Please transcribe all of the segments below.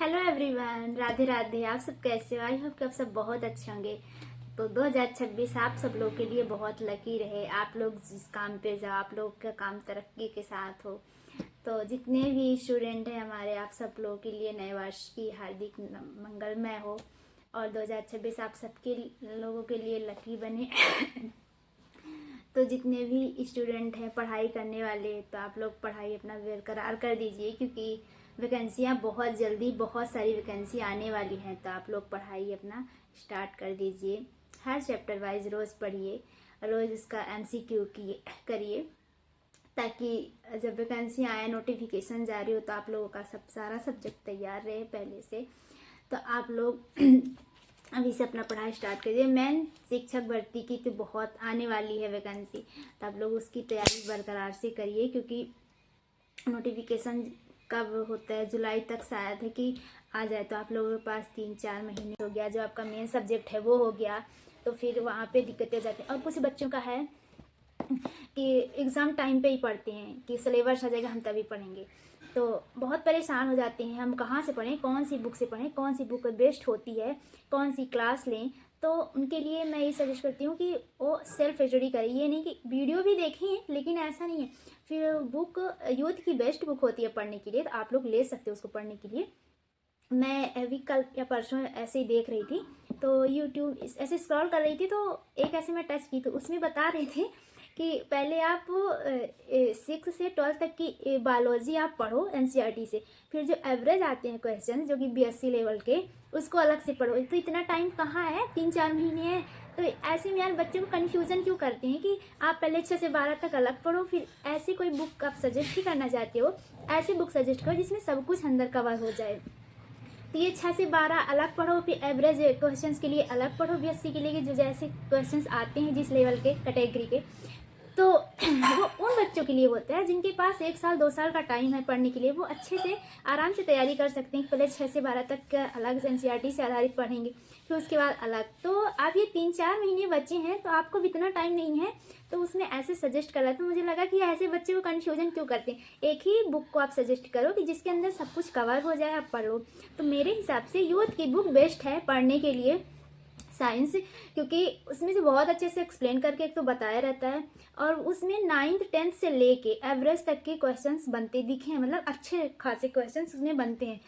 Hello everyone, Radhe Radhe. आप सब कैसे हो? आई होप कि आप सब बहुत अच्छे होंगे। तो 2026 आप सब लोग के लिए बहुत लकी रहे। आप लोग जिस काम पे जाओ, आप लोग का काम तरक्की के साथ हो। तो जितने भी स्टूडेंट हैं हमारे, आप सब लोगों के लिए नए वर्ष की हार्दिक मंगलमय हो और 2026 आप सबके लोगों के लिए लकी बने। तो जितने भी स्टूडेंट हैं पढ़ाई करने वाले, तो आप लोग पढ़ाई अपना बरकरार कर दीजिए, क्योंकि वैकेंसियाँ बहुत जल्दी, बहुत सारी वैकेंसी आने वाली हैं। तो आप लोग पढ़ाई अपना स्टार्ट कर दीजिए। हर चैप्टर वाइज रोज़ पढ़िए, रोज़ उसका MCQ करिए, ताकि जब वैकेंसी आए, नोटिफिकेशन जारी हो, तो आप लोगों का सब सारा सब्जेक्ट तैयार रहे पहले से। तो आप लोग अभी से अपना पढ़ाई स्टार्ट करिए। मेन शिक्षक भर्ती की तो बहुत आने वाली है वैकेंसी, तो आप लोग उसकी तैयारी बरकरार से करिए, क्योंकि नोटिफिकेशन कब होता है, जुलाई तक शायद है कि आ जाए। तो आप लोगों के पास 3-4 महीने हो गया, जो आपका मेन सब्जेक्ट है वो हो गया, तो फिर वहाँ पे दिक्कतें हो जाती हैं। और कुछ बच्चों का है कि एग्ज़ाम टाइम पे ही पढ़ते हैं कि सिलेबस आ जाएगा हम तभी पढ़ेंगे, तो बहुत परेशान हो जाते हैं। हम कहाँ से पढ़ें, कौन सी बुक से पढ़ें, कौन सी बुक बेस्ट होती है, कौन सी क्लास लें। तो उनके लिए मैं ये सजेस्ट करती हूँ कि वो सेल्फ स्टडी करें। ये नहीं कि वीडियो भी देखें, लेकिन ऐसा नहीं है। फिर बुक यूथ की बेस्ट बुक होती है पढ़ने के लिए, तो आप लोग ले सकते हो उसको पढ़ने के लिए। मैं अभी कल या परसों ऐसे ही देख रही थी, तो यूट्यूब ऐसे स्क्रॉल कर रही थी, तो एक ऐसे मैं टच की, तो उसमें बता रहे थे कि पहले आप 6 से 12 तक की बायोलॉजी आप पढ़ो NCERT से, फिर जो एवरेज आते हैं क्वेश्चन जो कि BSc लेवल के, उसको अलग से पढ़ो। तो इतना टाइम कहाँ है, 3-4 महीने है। तो ऐसे में यार बच्चों को कन्फ्यूज़न क्यों करते हैं कि आप पहले 6 से 12 तक अलग पढ़ो, फिर ऐसी कोई बुक आप सजेस्ट ही करना चाहते हो, ऐसी बुक सजेस्ट करो जिसमें सब कुछ अंदर कवर हो जाए। तो ये 6 से 12 अलग पढ़ो, फिर एवरेज क्वेश्चंस के लिए अलग पढ़ो, BSc के लिए कि जो जैसे क्वेश्चंस आते हैं जिस लेवल के कैटेगरी के, तो वो उन बच्चों के लिए होता है जिनके पास 1 साल 2 साल का टाइम है पढ़ने के लिए। वो अच्छे से आराम से तैयारी कर सकते हैं। पहले 6 से 12 तक का अलग NCERT से आधारित पढ़ेंगे, फिर उसके बाद अलग। तो आप ये 3-4 महीने बच्चे हैं, तो आपको भी इतना टाइम नहीं है, तो उसने ऐसे सजेस्ट करा। तो मुझे लगा कि ऐसे बच्चे को कन्फ्यूजन क्यों करते हैं, एक ही बुक को आप सजेस्ट करो कि जिसके अंदर सब कुछ कवर हो जाए, आप पढ़ लो। तो मेरे हिसाब से यूथ की बुक बेस्ट है पढ़ने के लिए, साइंस, क्योंकि उसमें से बहुत अच्छे से एक्सप्लेन करके एक तो बताया रहता है, और उसमें 9th 10th से लेके एवरेज तक के क्वेश्चंस बनते दिखे हैं, मतलब अच्छे खासे क्वेश्चंस उसमें बनते हैं।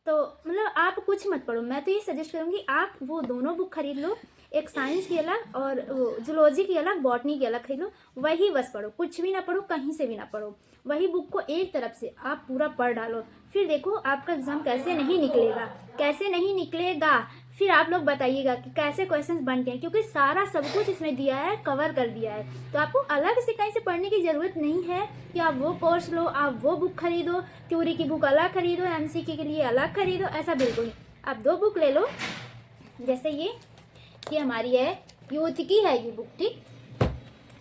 तो मतलब आप कुछ मत पढ़ो, मैं तो ये सजेस्ट करूँगी आप वो दोनों बुक खरीद लो, एक साइंस की अलग और जूलॉजी की अलग, बॉटनी की अलग खरीद लो। वही बस पढ़ो, कुछ भी ना पढ़ो, कहीं से भी ना पढ़ो। वही बुक को एक तरफ से आप पूरा पढ़ डालो, फिर देखो आपका एग्ज़ाम कैसे नहीं निकलेगा, कैसे नहीं निकलेगा। फिर आप लोग बताइएगा कि कैसे क्वेश्चंस बन गए, क्योंकि सारा सब कुछ इसमें दिया है, कवर कर दिया है। तो आपको अलग से कहीं से पढ़ने की ज़रूरत नहीं है कि आप वो कोर्स लो, आप वो बुक खरीदो, थ्योरी की बुक अलग खरीदो, MCQ के लिए अलग खरीदो, ऐसा बिल्कुल नहीं। आप 2 बुक ले लो, जैसे ये हमारी है, यूथ की है ये बुक, ठीक।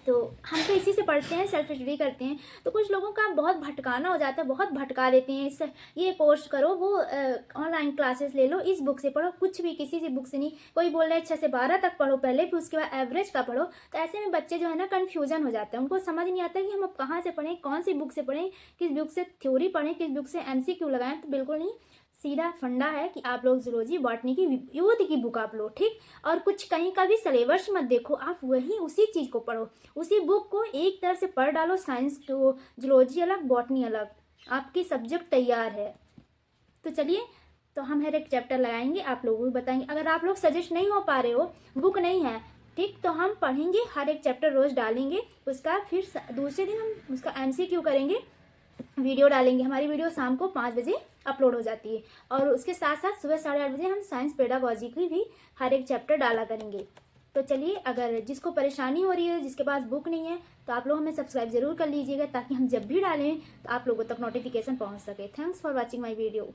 तो हम तो इसी से पढ़ते हैं, सेल्फ स्टडी करते हैं। तो कुछ लोगों का बहुत भटकाना हो जाता है, बहुत भटका देते हैं। इस ये कोर्स करो, वो ऑनलाइन क्लासेस ले लो, इस बुक से पढ़ो, कुछ भी किसी से बुक से नहीं। कोई बोल रहा है 6 से 12 तक पढ़ो पहले, फिर उसके बाद एवरेज का पढ़ो। तो ऐसे में बच्चे जो है ना कन्फ्यूजन हो जाता है, उनको समझ नहीं आता कि हम अब कहाँ से पढ़ें, कौन सी बुक से पढ़ें, किस बुक से थ्योरी पढ़ें, किस बुक से MCQ लगाएं। तो बिल्कुल नहीं, सीधा फंडा है कि आप लोग जूलॉजी बॉटनी की यूथ की बुक आप लो, ठीक। और कुछ कहीं का भी सिलेबस मत देखो, आप वही उसी चीज़ को पढ़ो, उसी बुक को एक तरफ से पढ़ डालो। साइंस को जूलॉजी अलग, बॉटनी अलग, आपकी सब्जेक्ट तैयार है। तो चलिए, तो हम हर एक चैप्टर लगाएंगे, आप लोगों को बताएंगे। अगर आप लोग सजेस्ट नहीं हो पा रहे हो, बुक नहीं है, ठीक, तो हम पढ़ेंगे, हर एक चैप्टर रोज़ डालेंगे। उसका फिर दूसरे दिन हम उसका MCQ करेंगे, वीडियो डालेंगे। हमारी वीडियो शाम को 5 बजे अपलोड हो जाती है, और उसके साथ साथ सुबह 8:30 बजे हम साइंस पेडागॉजी की भी हर एक चैप्टर डाला करेंगे। तो चलिए, अगर जिसको परेशानी हो रही है, जिसके पास बुक नहीं है, तो आप लोग हमें सब्सक्राइब जरूर कर लीजिएगा, ताकि हम जब भी डालें तो आप लोगों तक नोटिफिकेशन पहुंच सके। Thanks for watching my video.